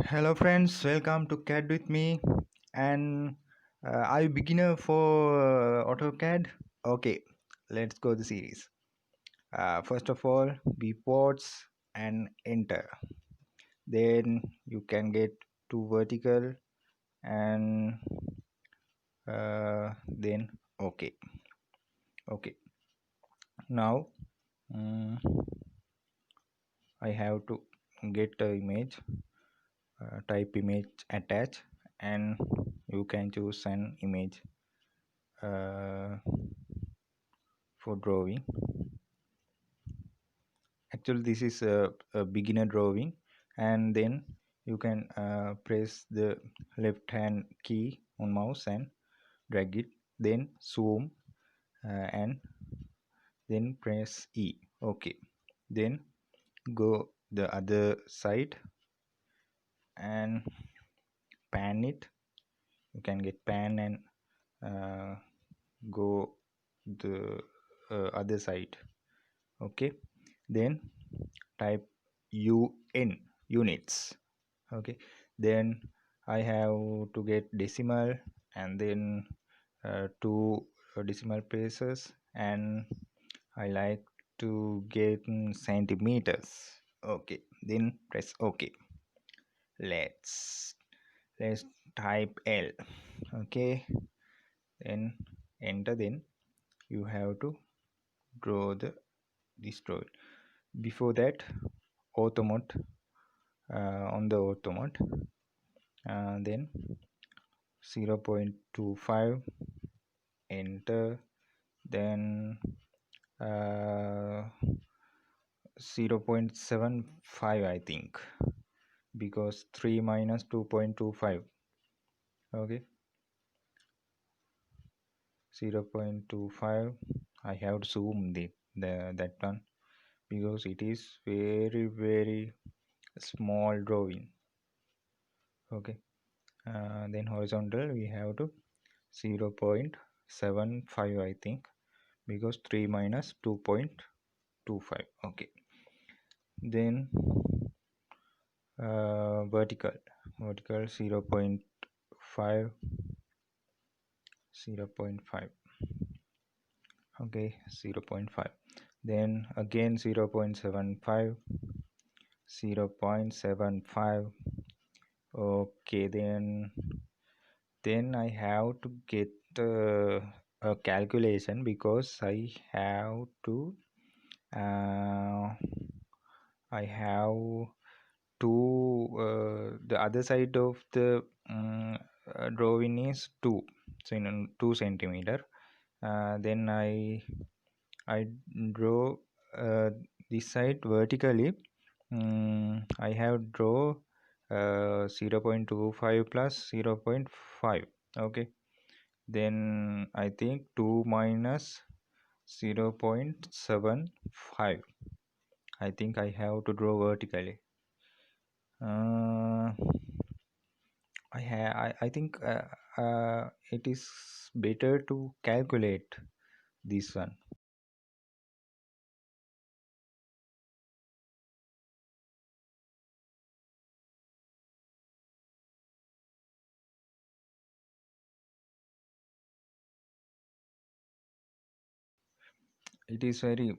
Hello friends, welcome to CAD with me. And are you beginner for Autocad? Okay, let's go the series. First of all, viewports and enter. Then you can get to vertical and then okay. Okay. Now I have to get the image, type image attach, and you can choose an image for drawing. Actually this is a beginner drawing, and then you can press the left hand key on mouse and drag it, then zoom, and then press E. Okay, then go the other side and pan it. You can get pan and uh, go the other side. Okay, then type units. Okay, then I have to get decimal, and then two decimal places, and I like to get in centimeters. Okay, then press OK. Let's type L. Okay, then enter. Then you have to draw this drawing. Before that, automod, on the automod, then 0.25, enter, then 0.75 I think, because 3 minus 2.25. Okay, 0.25. I have to zoom that one because it is very small drawing. Okay, then horizontal we have to 0.75 I think, because 3 minus 2.25. Okay, then vertical 0.5. Okay, 0.5, then again 0.75. Okay, then I have to get a calculation, because uh, I have to the other side of the drawing is 2, so in 2 centimeter. Then I draw this side vertically. I have draw 0.25 plus 0.5. Okay, then I think 2 minus 0.75. I think I have to draw vertically. I think it is better to calculate this one. It is very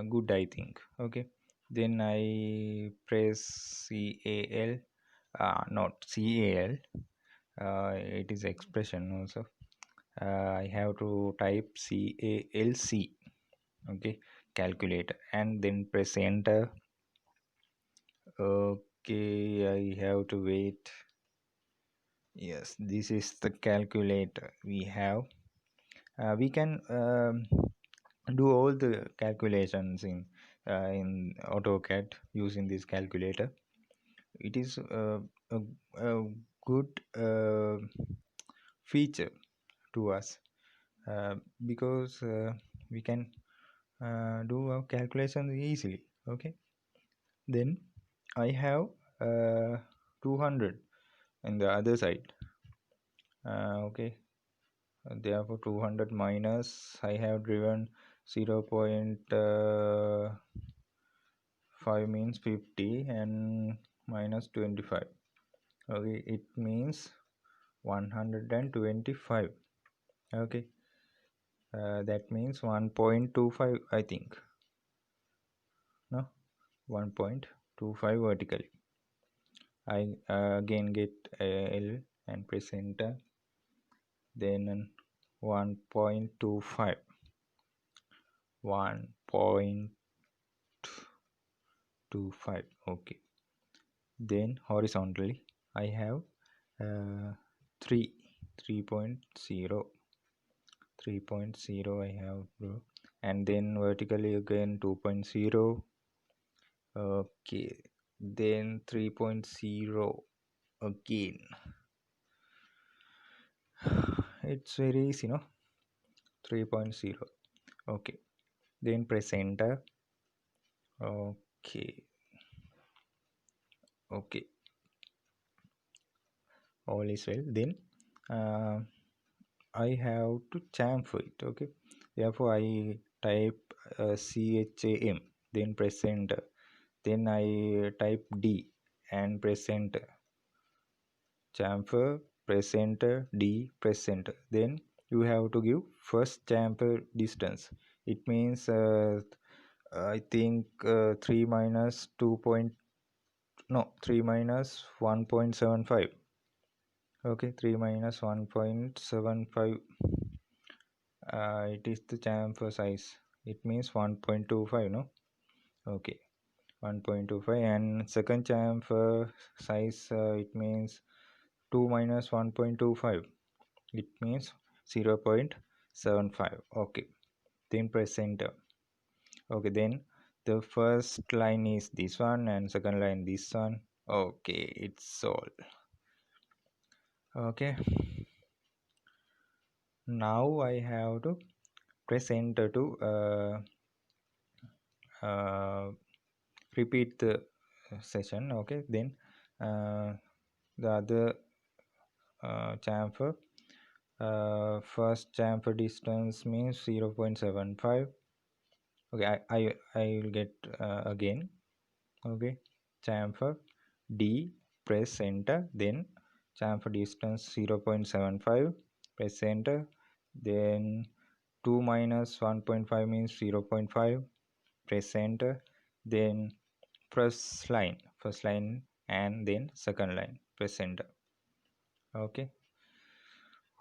good I think. Okay, then I press cal, not cal, it is expression also. I have to type calc. Okay, calculator, and then press enter. Okay, I have to wait. Yes, this is the calculator we have. We can do all the calculations in AutoCAD using this calculator. It is a good feature to us, because we can do our calculations easily. Okay, then I have 200 in the other side. Okay, therefore 200 minus, I have driven 0.5 means 50, and minus 25. Okay, it means 125. Okay, that means 1.25, I think. No, 1.25 vertically. I again get L and press enter. Then 1.25, 1.25. Okay, then horizontally I have uh, 3 3.0, 3.0 I have, and then vertically again 2.0. Okay, then 3.0 again. It's very easy, no? 3.0. Okay, then press enter. Okay, okay, all is well. Then uh, I have to chamfer it. Okay, therefore I type CHAM, then press enter. Then I type D and press enter. Chamfer, press enter. D, press enter. Then you have to give first chamfer distance. It means I think 3 minus 2 point, no, 3 minus 1.75. Okay, 3 minus 1.75. It is the chamfer size. It means 1.25, no? Okay, 1.25. And second chamfer size, it means 2 minus 1.25. It means 0.75. Okay, then press enter. Okay, then the first line is this one and second line this one. Okay, it's all. Okay, now I have to press enter to repeat the session. Okay, then the other chamfer, first chamfer distance means 0.75. Okay, I will get again. Okay, chamfer D, press enter. Then chamfer distance 0.75, press enter. Then 2 minus 1.5 means 0.5, press enter. Then first line and then second line, press enter. Okay,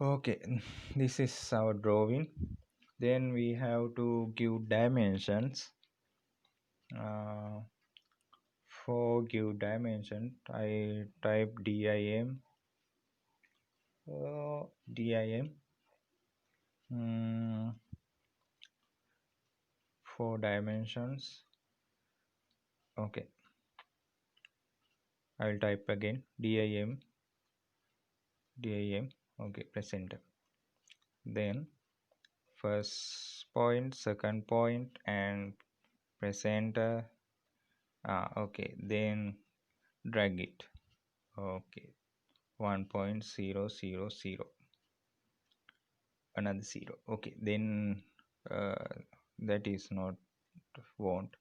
okay, this is our drawing. Then we have to give dimensions. For give dimension I type dim, dim, for dimensions. Okay, I will type again dim. Okay, press enter. Then first point, second point, and press enter. Okay, then drag it. Okay, 1.000, another 0. Okay, then that is not want.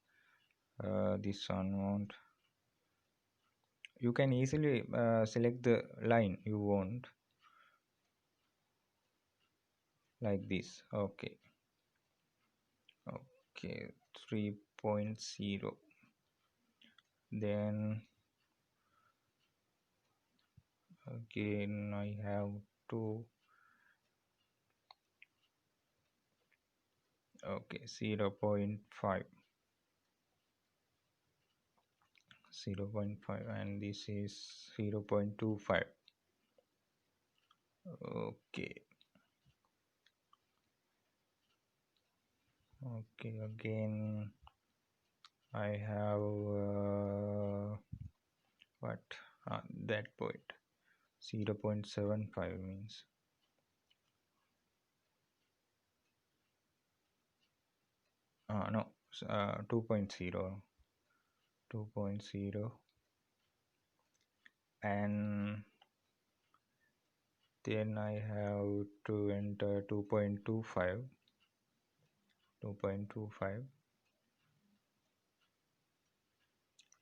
This one won't. You can easily select the line you want, like this. Okay, okay, 3.0. Then again I have to, okay, 0.5, 0.5, and this is 0.25. Okay, okay, again I have what, that point 0.75 means, no, 2.0, 2.0, and then I have to enter 2.25, 2.25.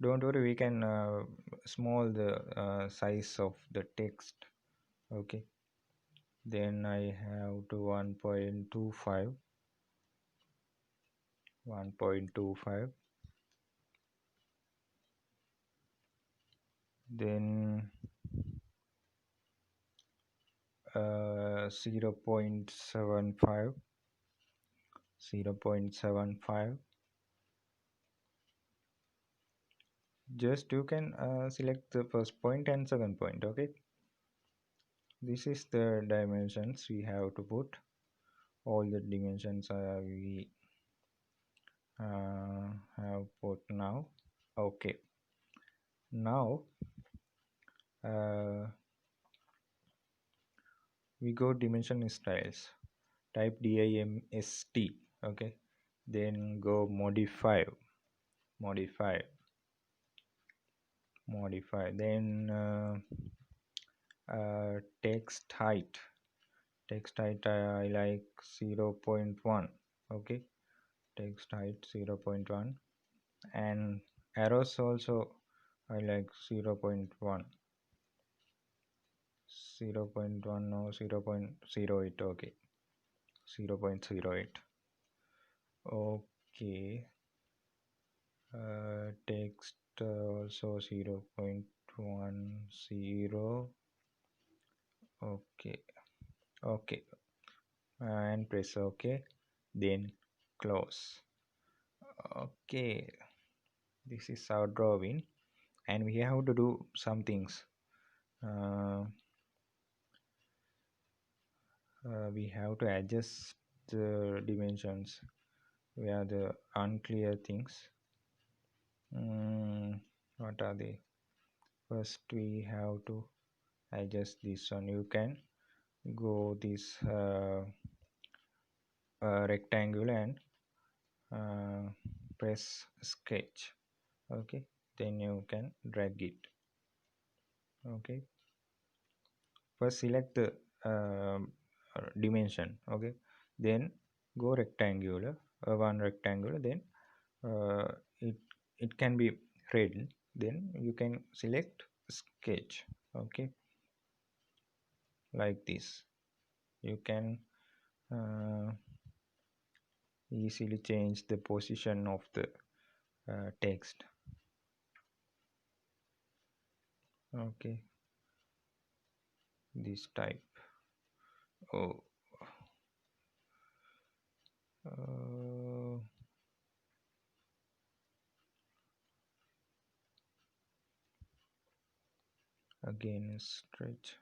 don't worry, we can small the size of the text. Okay, then I have to 1.25, 1.25, then 0.75, 0.75. Just you can select the first point and second point. Okay, this is the dimensions we have to put. All the dimensions we have put now. Okay, now uh, we go dimension styles. Type dimst. Okay, then go modify, modify, modify. Then text height, text height I like 0.1. Okay, text height 0.1, and arrows also I like 0.1, 0.1 or 0.08. Okay, 0.08. Okay, text also 0.10. Okay, okay, and press OK, then close. Okay, this is our drawing, and we have to do some things. uh, we have to adjust the dimensions where the unclear things. What are they? First we have to adjust this one. You can go this rectangle and press sketch. Okay, then you can drag it. Okay, first select the dimension. Okay, then go rectangular, one rectangle, then uh, it it can be red, then you can select sketch. Okay, like this you can uh, easily change the position of the text. Okay, this type. Oh, uh, again stretch.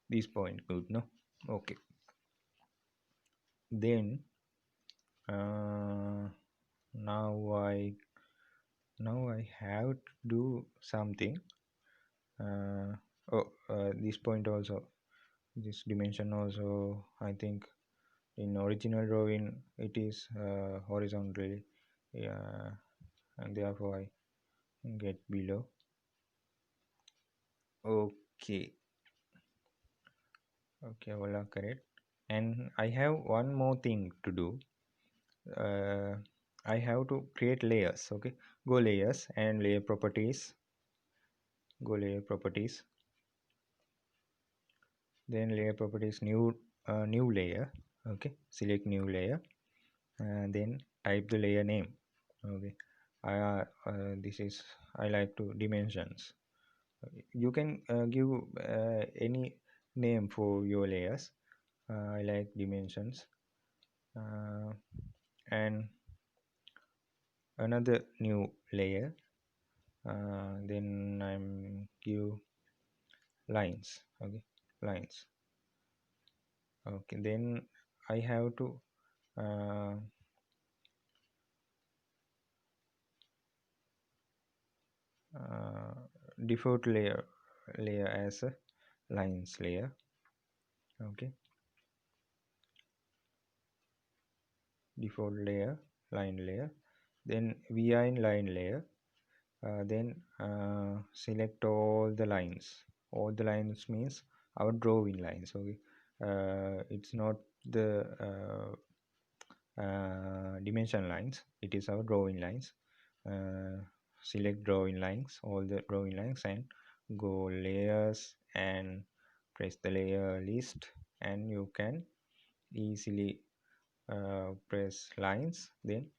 This point good, no? Okay, then uh, now I have to do something. This point also, this dimension also, I think in original drawing it is horizontally, yeah, and therefore I get below. Okay, okay, voila, correct. And I have one more thing to do. uh, I have to create layers. Okay, go layers and layer properties, go layer properties, then layer properties, new layer. Okay, select new layer, and then type the layer name. Okay, this is, I like to dimensions. You can give any name for your layers. I like dimensions. And another new layer, then I'm give lines. Okay, lines. Okay, then I have to uh, uh, default layer as a lines layer. Okay, default layer, line layer, then vi in line layer. Then select all the lines. All the lines means our drawing lines. Okay, it's not the dimension lines. It is our drawing lines. Select drawing lines, all the drawing lines, and go layers and press the layer list, and you can easily press lines. Then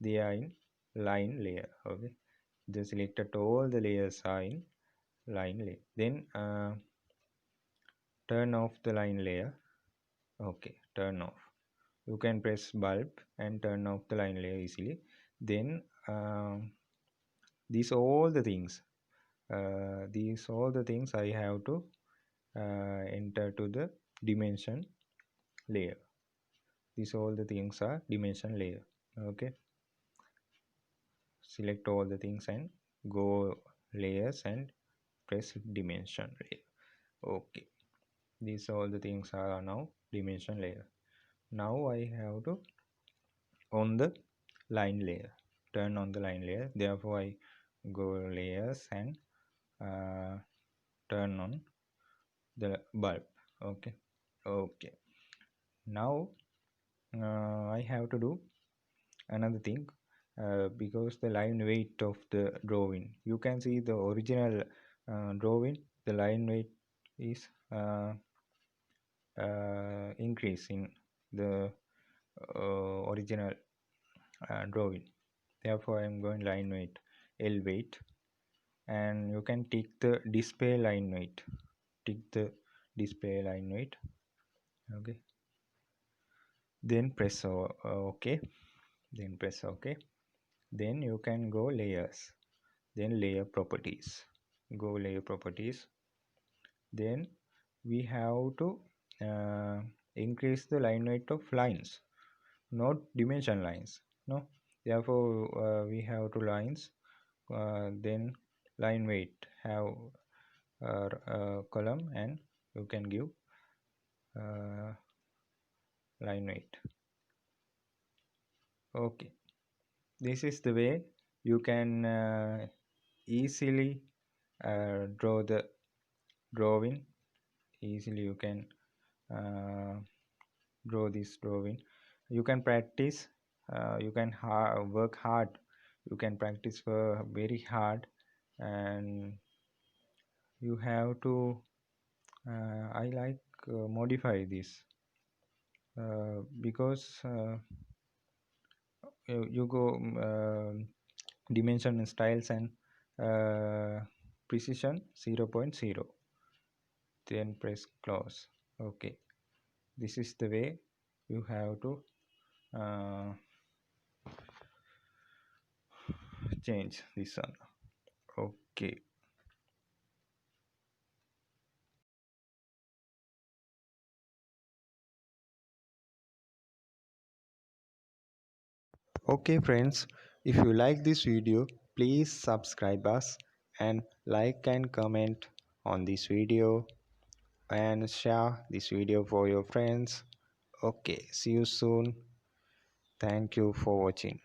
they are in line layer. Okay, the selected all the layers are in line layer. Then turn off the line layer. Okay, turn off. You can press bulb and turn off the line layer easily. Then these all the things I have to enter to the dimension layer. These all the things are dimension layer. Okay, select all the things and go layers and press dimension layer. Okay, these all the things are now dimension layer. Now I have to on the line layer, turn on the line layer. Therefore I go layers and turn on the bulb. Okay, okay. Now I have to do another thing. Because the line weight of the drawing, you can see the original drawing, the line weight is increasing the original drawing. Therefore I am going line weight, L weight, and you can tick the display line weight. Tick the display line weight. Okay, then press OK. Then press OK. Then you can go layers, then layer properties. Go layer properties. Then we have to increase the line weight of lines, not dimension lines. No, therefore we have to lines. Then line weight have column, and you can give line weight. Okay, this is the way you can easily draw the drawing. Easily you can draw this drawing. You can practice, you can work hard, you can practice for very hard, and you have to I like modify this because you go dimension styles and precision 0.0, then press close. Okay, this is the way you have to change this one. Okay, okay friends, if you like this video, please subscribe us and like and comment on this video and share this video for your friends. Okay, see you soon. Thank you for watching.